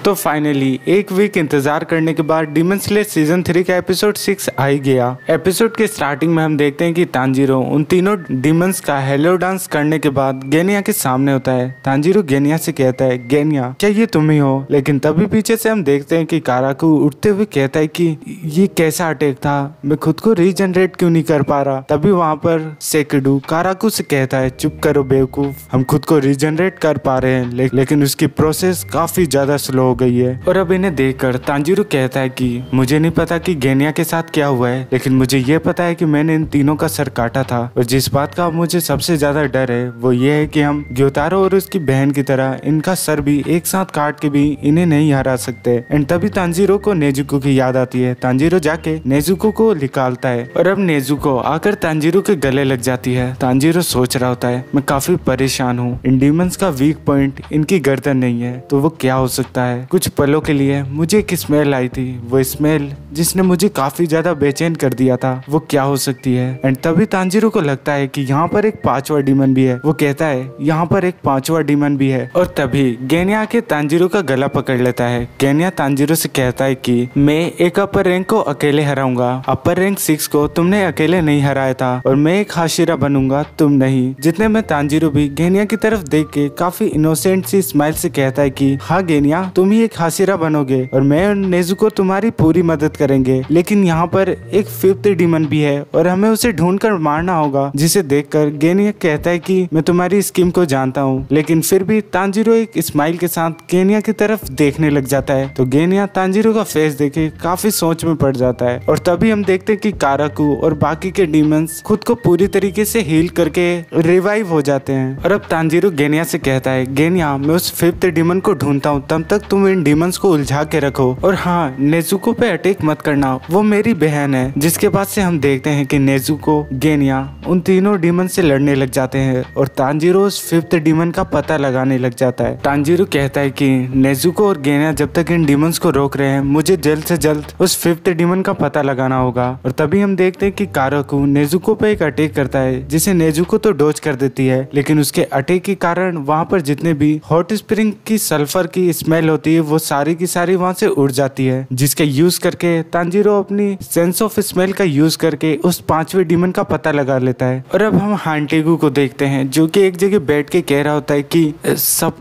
तो फाइनली एक वीक इंतजार करने के बाद डीमन स्लेयर सीजन 3 का एपिसोड 6 आ ही गया। एपिसोड के स्टार्टिंग में हम देखते हैं कि तांजीरो उन तीनों डीमंस का हेलो डांस करने के बाद गेनिया के सामने होता है। तांजीरो गेनिया से कहता है, गेनिया क्या ये तुम ही हो? लेकिन तभी पीछे से हम देखते हैं कि काराकू उठते हुए कहता है कि ये कैसा अटैक था, मैं खुद को रीजनरेट क्यों नहीं कर पा रहा। तभी वहाँ पर सेकिडू काराकू से कहता है, चुप करो बेवकूफ, हम खुद को रीजनरेट कर पा रहे हैं लेकिन उसकी प्रोसेस काफी ज्यादा स्लो हो गई है। और अब इन्हें देखकर तांजीरो कहता है कि मुझे नहीं पता कि गेनिया के साथ क्या हुआ है, लेकिन मुझे ये पता है कि मैंने इन तीनों का सर काटा था। और जिस बात का मुझे सबसे ज्यादा डर है वो ये है कि हम ग्योतारो और उसकी बहन की तरह इनका सर भी एक साथ काट के भी इन्हें नहीं हरा सकते। एंड तभी तांजीरो को नेजुको की याद आती है। तांजीरो जाके नेजुको को निकालता है और अब नेजुको आकर तांजीरो के गले लग जाती है। तांजीरो सोच रहा होता है, मैं काफी परेशान हूँ, इन डीमंस का वीक पॉइंट इनकी गर्दन नहीं है, तो वो क्या हो सकता है। कुछ पलों के लिए मुझे एक स्मेल आई थी, वो स्मेल जिसने मुझे काफी ज्यादा बेचैन कर दिया था, वो क्या हो सकती है। एंड तभी तांजीरो को लगता है कि यहाँ पर एक पांचवा डीमन भी है। वो कहता है यहाँ पर एक पांचवा डीमन भी है। और तभी गेनिया के तांजीरो का गला पकड़ लेता है। गेनिया तांजीरो से कहता है कि मैं एक अपर रैंक को अकेले हराऊंगा, अपर रैंक 6 को तुमने अकेले नहीं हराया था, और मैं एक हाशिरा बनूंगा, तुम नहीं। जितने में तांजीरो भी गेनिया की तरफ देख के काफी इनोसेंट सी स्माइल से कहता है कि हाँ गेनिया, तुम ही एक हाशिरा बनोगे और मैं और नेजुको तुम्हारी पूरी मदद करेंगे, लेकिन यहाँ पर एक 5th डीमन भी है और हमें उसे ढूंढकर मारना होगा। जिसे देखकर गेनिया कहता है कि मैं तुम्हारी स्कीम को जानता हूँ, लेकिन फिर भी तांजीरो एक स्माइल के साथ गेनिया की तरफ देखने लग जाता है। तो गेनिया तांजीरो का फेस देखे काफी सोच में पड़ जाता है। और तभी हम देखते हैं कि काराकू और बाकी के डीमंस खुद को पूरी तरीके से हील करके रिवाइव हो जाते हैं। और अब तांजीरो गेनिया से कहता है, गेनिया मैं उस 5th डीमन को ढूंढता हूँ, तब तक तुम इन डीमंस को उलझा के रखो। और हाँ, नेजुको पे अटैक मत करना, वो मेरी बहन है। जिसके बाद से हम देखते हैं कि नेजुको गेनिया उन तीनों डीमन से लड़ने लग जाते हैं और तांजीरो उस 5th डीमन का पता लगाने लग जाता है। तांजीरो कहता है कि नेजुको और गेनिया जब तक इन डीमंस को रोक रहे हैं, मुझे जल्द से जल्द उस 5th डीमन का पता लगाना होगा। और तभी हम देखते हैं कि काराकू नेजुको पे एक अटैक करता है, जिसे नेजुको तो डॉज कर देती है, लेकिन उसके अटैक के कारण वहाँ पर जितने भी हॉट स्प्रिंग की सल्फर की स्मेल होती है वो सारी की सारी वहाँ से उड़ जाती है। जिसका यूज करके तांजीरो अपनी सेंस ऑफ स्मेल का यूज करके उस 5वें डीमन का पता लगा लेता है। और अब हम हांटेगु को देखते हैं, जो कि एक जगह बैठ के कह रहा होता है कि सब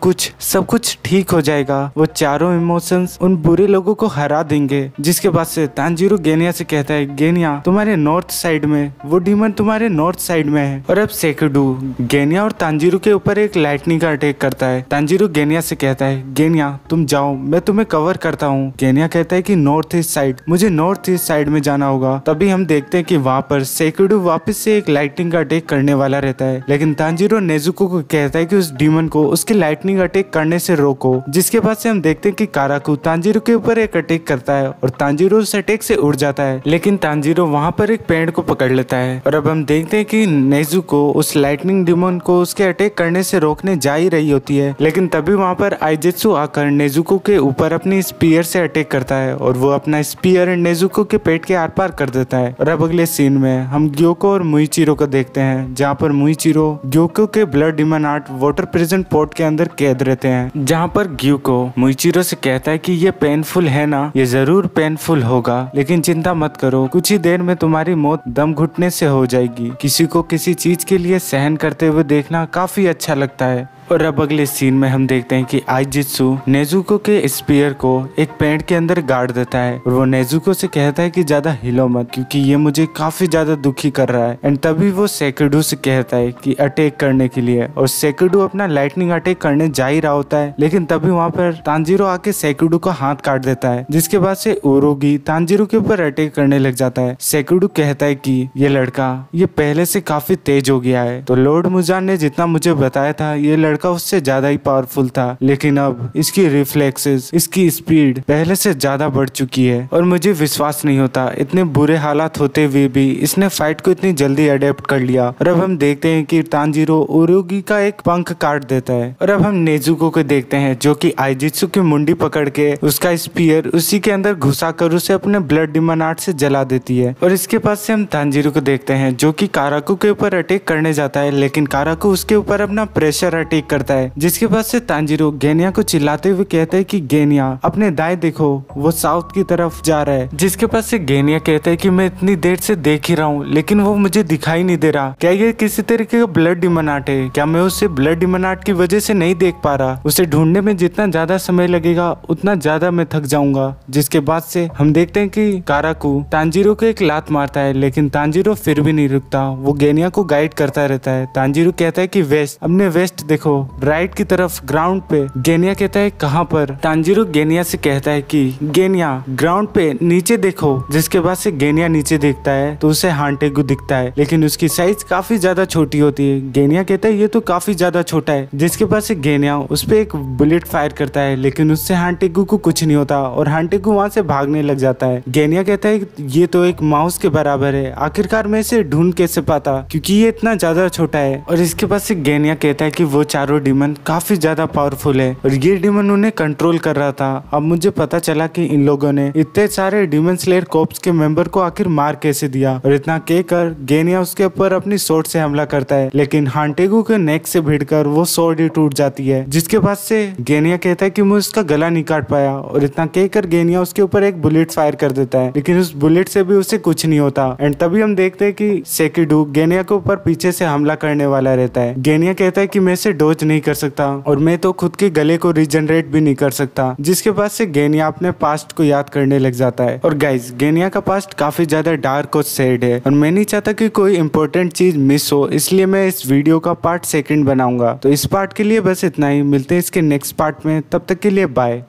कुछ ठीक हो जाएगा, वो चारों इमोशंस उन बुरे लोगों को हरा देंगे। जिसके बाद से तांजीरो गेनिया से कहता है, गेनिया तुम्हारे नॉर्थ साइड में, वो डीमन तुम्हारे नॉर्थ साइड में है। और अब सेकिडू गेनिया और तांजीरो के ऊपर एक लाइटनिंग का अटैक करता है। तांजीरो गेनिया से कहता है, गेनिया तुम जाओ, मैं तुम्हें कवर करता हूँ। गेनिया कहता है कि नॉर्थ ईस्ट साइड, मुझे नॉर्थ ईस्ट साइड में जाना होगा। तभी हम देखते हैं कि वहाँ पर सेकिडू वापस से एक लाइटनिंग का अटैक करने वाला रहता है, लेकिन तांजीरो नेजुको को कहता है कि उस डीमन को उसके लाइटनिंग अटैक करने से रोको। जिसके बाद से हम देखते हैं कि काराकू तांजीरो के ऊपर एक अटैक करता है और तांजीरो उस अटैक से उड़ जाता है, लेकिन तांजीरो वहाँ पर एक पेड़ को पकड़ लेता है। और अब हम देखते हैं कि नेजुको उस लाइटनिंग डीमन को उसके अटैक करने से रोकने जा ही रही होती है, लेकिन तभी वहाँ पर आइजेत्सु आकर नेजुको के ऊपर अपनी स्पीयर से अटैक करता है और वो अपना स्पीयर नेजुको के पेट के आर पार कर देता है। और अब अगले सीन में हम ग्योको और मुइचिरो को देखते हैं, जहाँ पर मुइचिरो ग्योको के blood demon art water prison port के अंदर कैद रहते हैं। जहाँ पर ग्योको मुइचिरो से कहता है कि ये पेनफुल है ना, ये जरूर पेनफुल होगा, लेकिन चिंता मत करो, कुछ ही देर में तुम्हारी मौत दम घुटने से हो जाएगी। किसी को किसी चीज के लिए सहन करते हुए देखना काफी अच्छा लगता है। और अब अगले सीन में हम देखते हैं कि आइजित्सु नेजुको के स्पीयर को एक पेड़ के अंदर गाड़ देता है और वो नेजुको से कहता है कि ज्यादा हिलो मत, क्योंकि ये मुझे काफी ज्यादा दुखी कर रहा है। एंड तभी वो सेकिडू से कहता है कि अटैक करने के लिए, और सेकिडू अपना लाइटनिंग अटैक करने जा ही रहा होता है, लेकिन तभी वहाँ पर तांजीरो आके सेकिडू का हाथ काट देता है। जिसके बाद से ओरोगी तांजीरो के ऊपर अटैक करने लग जाता है। सेकिडू कहता है कि ये लड़का ये पहले से काफी तेज हो गया है, तो लॉर्ड मुजान ने जितना मुझे बताया था ये लड़का उससे ज्यादा ही पावरफुल था, लेकिन अब इसकी रिफ्लेक्सेस, इसकी स्पीड पहले से ज्यादा बढ़ चुकी है और मुझे विश्वास नहीं होता इतने बुरे हालात होते हुए भी इसने फाइट को इतनी जल्दी अडेप्ट कर लिया। और अब हम देखते हैं कि तांजीरो ओरोगी का एक पंख काट देता है। और अब हम नेजुको को देखते हैं, जो कि आइजित्सु की मुंडी पकड़ के उसका स्पीयर उसी के अंदर घुसा कर उसे अपने ब्लड डीमन आर्ट से जला देती है। और इसके पास से हम तांजीरो को देखते हैं, जो कि काराकू के ऊपर अटैक करने जाता है, लेकिन काराकू उसके ऊपर अपना प्रेशर अटैक चेक करता है, जिसके बाद से तांजीरो गेनिया को चिल्लाते हुए कहता है कि गेनिया अपने दाएं देखो, वो साउथ की तरफ जा रहा है। जिसके बाद से गेनिया कहता है कि मैं इतनी देर से देख ही रहा हूँ लेकिन वो मुझे दिखाई नहीं दे रहा। क्या ये किसी तरीके का ब्लड डिमन आर्ट है? क्या मैं उसे ब्लड डिमन आर्ट की वजह से नहीं देख पा रहा? उसे ढूंढने में जितना ज्यादा समय लगेगा उतना ज्यादा मैं थक जाऊंगा। जिसके बाद से हम देखते हैं कि काराकू तांजीरो को एक लात मारता है लेकिन तांजीरो फिर भी नहीं रुकता। वो गेनिया को गाइड करता रहता है। तांजीरो कहता है कि वेस्ट, अपने वेस्ट देखो, राइट की तरफ ग्राउंड पे। गेनिया कहता है कहाँ पर? तांजीरो गेनिया से कहता है कि गेनिया ग्राउंड पे नीचे देखो। जिसके बाद से गेनिया नीचे देखता है तो उसे हांटेगु दिखता है लेकिन उसकी साइज काफी ज्यादा छोटी होती है। गेनिया कहता है ये तो काफी ज्यादा छोटा है। जिसके बाद से गेनिया उस पे एक बुलेट फायर करता है लेकिन उससे हांटेगु को कुछ नहीं होता और हांटेगु वहां से भागने लग जाता है। गेनिया कहता है ये तो एक माउस के बराबर है, आखिरकार मैं इसे ढूंढ कैसे पाता क्योंकि ये इतना ज्यादा छोटा है। और इसके बाद से गेनिया कहता है कि वो चारों डीमन काफी ज्यादा पावरफुल है और ये डीमन उन्हें कंट्रोल कर रहा था। अब मुझे पता चला कि इन लोगों ने इतने सारे डीमन स्लेयर कॉर्प्स के मेंबर को आखिर मार कैसे दिया। और इतना कहकर गेनिया उसके ऊपर अपनी सोर्ड से हमला करता है लेकिन हांटेगु के नेक से भिड़कर वो सोर्ड ही टूट जाती है। जिसके बाद से गेनिया कहता है कि मैं उसका गला नहीं काट पाया और इतना कहकर गेनिया उसके ऊपर एक बुलेट फायर कर देता है लेकिन उस बुलेट से भी उसे कुछ नहीं होता। एंड तभी हम देखते हैं कि सेकिडू गेनिया के ऊपर पीछे से हमला करने वाला रहता है। गेनिया कहता है कि मैं इसे डोज नहीं कर सकता और मैं तो खुद के गले को रिजनरेट भी नहीं कर सकता। जिसके बाद से गेनिया अपने पास्ट को याद करने लग जाता है। और गाइस, गेनिया का पास्ट काफी ज्यादा डार्क और सैड है और मैं नहीं चाहता कि कोई इंपॉर्टेंट चीज मिस हो, इसलिए मैं इस वीडियो का पार्ट 2 बनाऊंगा। तो इस पार्ट के लिए बस इतना ही, मिलते हैं इसके नेक्स्ट पार्ट में, तब तक के लिए बाय।